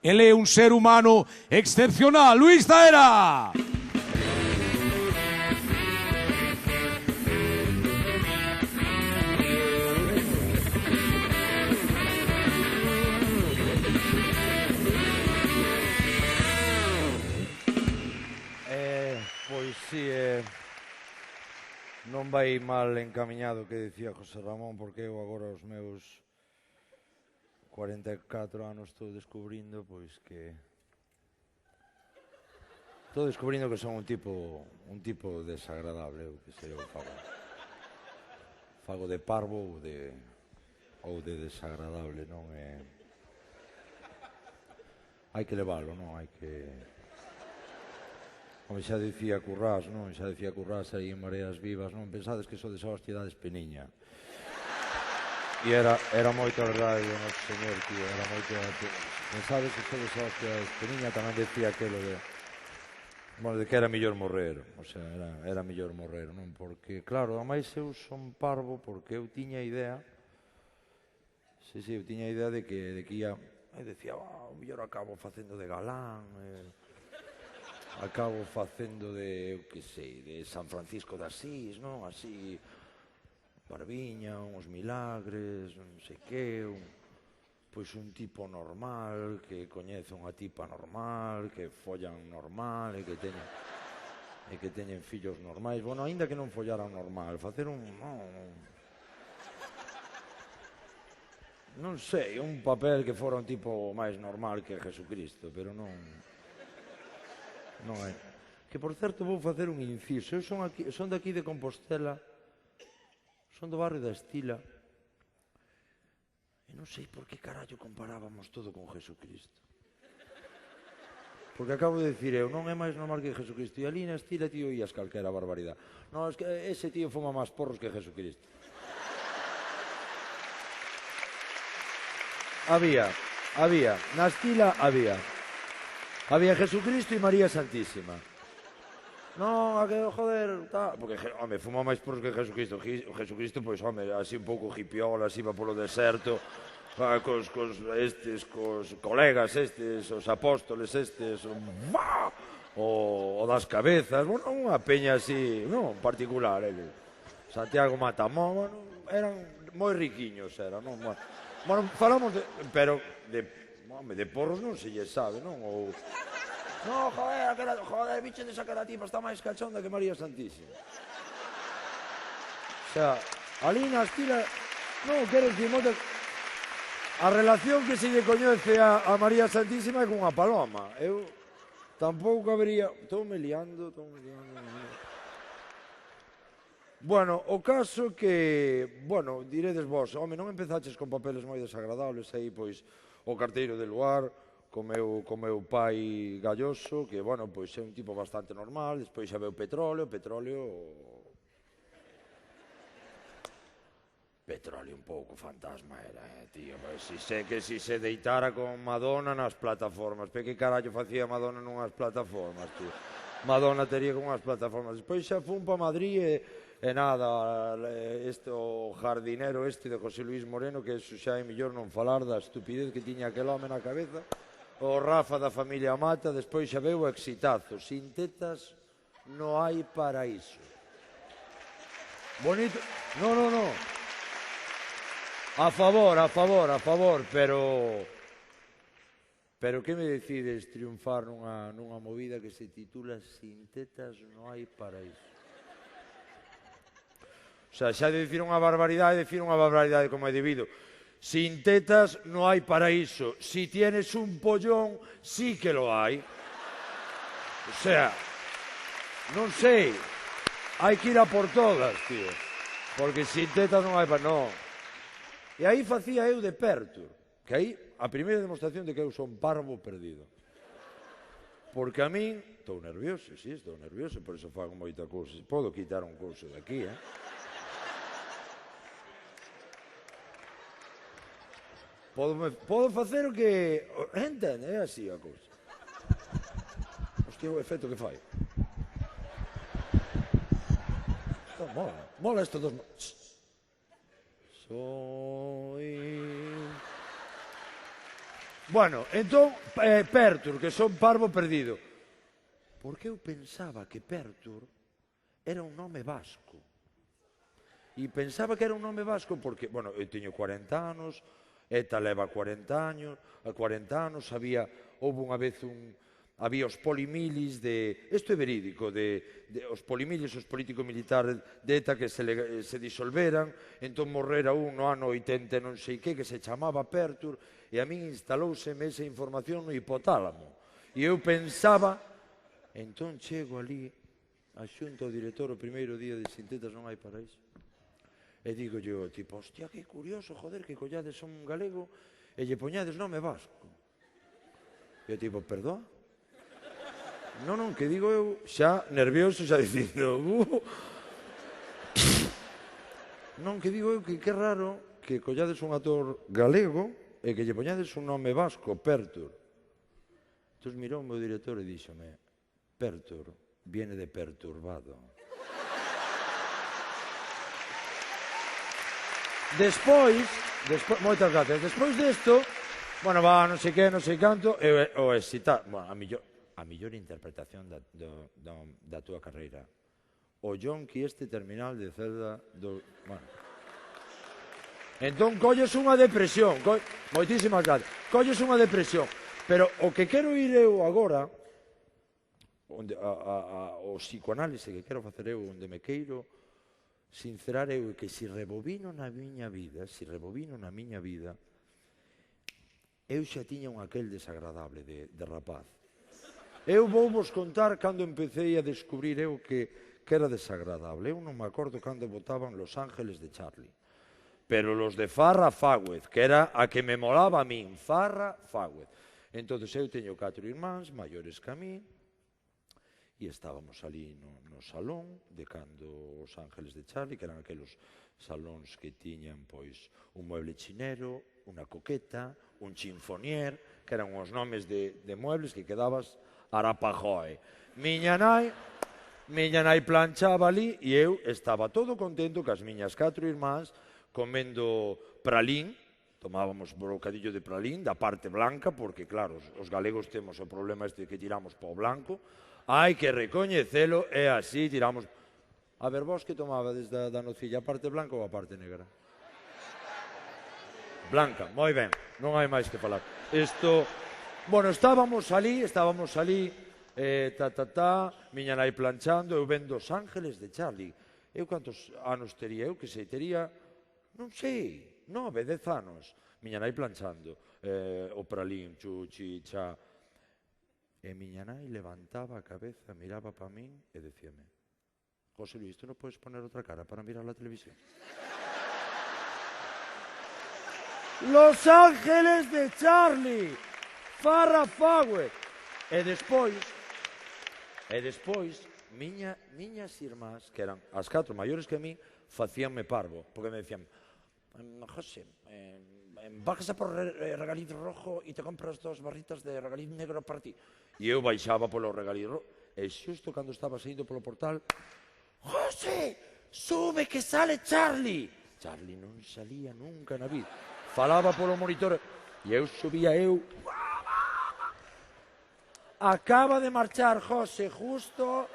Él é un ser humano excepcional. Luis Zaera. Pois si, non vai mal encamiñado que dicía José Ramón, porque eu agora os meus 44 anos estou descubrindo, pois que... Estou descubrindo que son un tipo desagradable, eu que sei, eu fago de parvo ou de desagradable, non é... Hai que leválo, non? Hai que... Como xa dicía Currás, non? Xa dicía Currás aí en Mareas Vivas, non? Pensades que sodes a hostia da Espeniña. E era moito a verdade do noso señor, tío, era moito... Pensades que sodes a hostia da Espeniña, tamén decía aquelo de... Bueno, de que era mellor morrer, o sea, era mellor morrer, non? Porque, claro, a máis eu son parvo porque eu tiña idea... Sí, eu tiña idea de que ia... Eu decía, o mellor acabo facendo de galán, acabo facendo de, eu que sei, de San Francisco de Asís, non? Así, Barbiña, uns milagres, non sei que, pois un tipo normal, que coñece unha tipa normal, que follan normal e que teñen fillos normais. Bueno, aínda que non follaran normal, facer non sei, un papel que fora un tipo máis normal que Jesucristo, pero non é. Que, por certo, vou facer un inciso. Eu son daqui de Compostela, son do barrio da Estila, e non sei por que carallo comparábamos todo con Jesucristo. Porque acabo de dicir eu, non é máis normal que Jesucristo. E ali na Estila, tío, ías calquera barbaridade. Non, es que ese tío fuma máis porros que Jesucristo. Había. Na Estila había. Había Jesucristo e María Santísima. Non, joder, tal... Porque, home, fuma máis porros que Jesucristo. Jesucristo, pois, home, así un pouco hipiola, así va polo deserto, cos colegas estes, os apóstoles estes, o das cabezas, bueno, unha peña así, non, particular, Santiago Matamón, eran moi riquiños, non? Bueno, falamos de... Pero, de porros non se lle sabe, non? Ou... No, joder, bicho desa cara tipa está máis cachonda que María Santísima. O sea, ali na Estila... Non, quero dicir, a relación que se lle coñece a María Santísima é cunha paloma. Eu tampouco habría... Estou me liando. Bueno, o caso que... Bueno, diredes vos, home, non empezaches con papeles moi desagradables aí, pois, o carteiro de Luar, co meu pai Galloso, que, bueno, pois é un tipo bastante normal, despois xa veu Petróleo un pouco fantasma era, tío, si se deitara con Madonna nas plataformas, que carallo facía Madonna nunhas plataformas, tío? Madonna tería con unhas plataformas, despois xa fun pa Madrid e nada, o jardinero de José Luis Moreno, que xa é mellor non falar da estupidez que tiña aquel home na cabeza, o Rafa da familia Mata, despois xa veu o exitazo, sin tetas non hai paraíso. Bonito, no, a favor, pero que me decides triunfar nunha movida que se titula Sin tetas non hai paraíso? O sea, xa de dicir unha barbaridade como é debido. Sin tetas non hai paraíso. Si tienes un pollón, sí que lo hai. O sea, non sei. Hai que ir a por todas, tío. Porque sin tetas non hai paraíso. Non. E aí facía eu de perto. Que aí, a primeira demostración de que eu son parvo perdido. Porque a min... Estou nervioso, por iso fago moita cousa. Podo quitar un couso de aquí, Podo facer o que... Entende? É así a cousa. Hostia, o efecto que fai. Mola isto dos... Soy... Bueno, entón, Pertur, que son parvo perdido. Porque eu pensaba que Pertur era un nome vasco. E pensaba que era un nome vasco porque, bueno, eu teño 40 anos, Eta leva 40 anos, houve unha vez había os polimilis de, isto é verídico, os polimilis, os políticos militares de ETA que se disolveran, entón morrera un no ano 80 non sei que se chamaba Pertur, e a min instalouseme esa información no hipotálamo. E eu pensaba, entón chego ali, a xunta o director o primeiro día de Sintetas non hai paraíso, e digo yo, tipo, hostia, que curioso, joder, que collades un galego e lle poñades nome vasco. E eu tipo, perdón? Non, que digo eu, xa nervioso, xa dicindo, non, que digo eu, que raro que collades un actor galego e que lle poñades un nome vasco, Pertur. Entón mirou o meu director e díxome, Pertur viene de perturbado. Despois, moitas gracias, despois desto, bueno, non sei que, non sei canto, o excitar, bueno, a mellor interpretación da túa carreira. O yonki este terminal de Zelda do... Bueno. Entón, colles unha depresión, moitísimas gracias, colles unha depresión, pero o que quero ir eu agora, o psicoanálise que quero facer eu, onde me queiro sincerar eu, que se rebobino na miña vida, eu xa tiña un aquel desagradable de rapaz. Eu vou vos contar cando empecé a descubrir eu que era desagradable. Eu non me acordo cando votaban Los Ángeles de Charlie, pero los de Farrah Fawcett, que era a que me molaba a min, Farrah Fawcett. Entón, eu teño 4 irmáns maiores que a min, e estábamos ali no salón de cando Os Ángeles de Charlie, que eran aqueles salóns que tiñan pois un mueble chinero, unha coqueta, un chinfonier, que eran os nomes de muebles que quedabas arapajoe. Miña nai planchaba ali e eu estaba todo contento que as miñas 4 irmáns comendo pralín, tomábamos bocadillo de pralín da parte blanca, porque claro, os galegos temos o problema este que tiramos po blanco. Hai que recoñecelo, e así tiramos... A ver, vos que tomabades da nocilla, a parte blanca ou a parte negra? Blanca, moi ben, non hai máis que falar. Bueno, estábamos ali, miña nai planchando, eu vendo Os Ángeles de Charlie. Eu cantos anos tería? Eu que sei, tería, non sei, 9, 10 anos. Miña nai planchando, o pralín, chuchi, cha... E miña nai levantaba a cabeza, miraba pa min e decíame, José Luis, ¿tú no puedes poner otra cara para mirar la televisión? Los Ángeles de Charlie, Farrah Fawcett. E despois, miñas irmás, que eran as 4 maiores que a mí, facíanme parvo, porque me decían, José, bajas a por regaliz rojo e te compras 2 barritas de regaliz negro para ti. E eu baixaba polo regaliz rojo, e xusto cando estaba saindo polo portal, José, sube que sale Charlie. Charlie non salía nunca na vida. Falaba polo monitor, e eu subía acaba de marchar José justo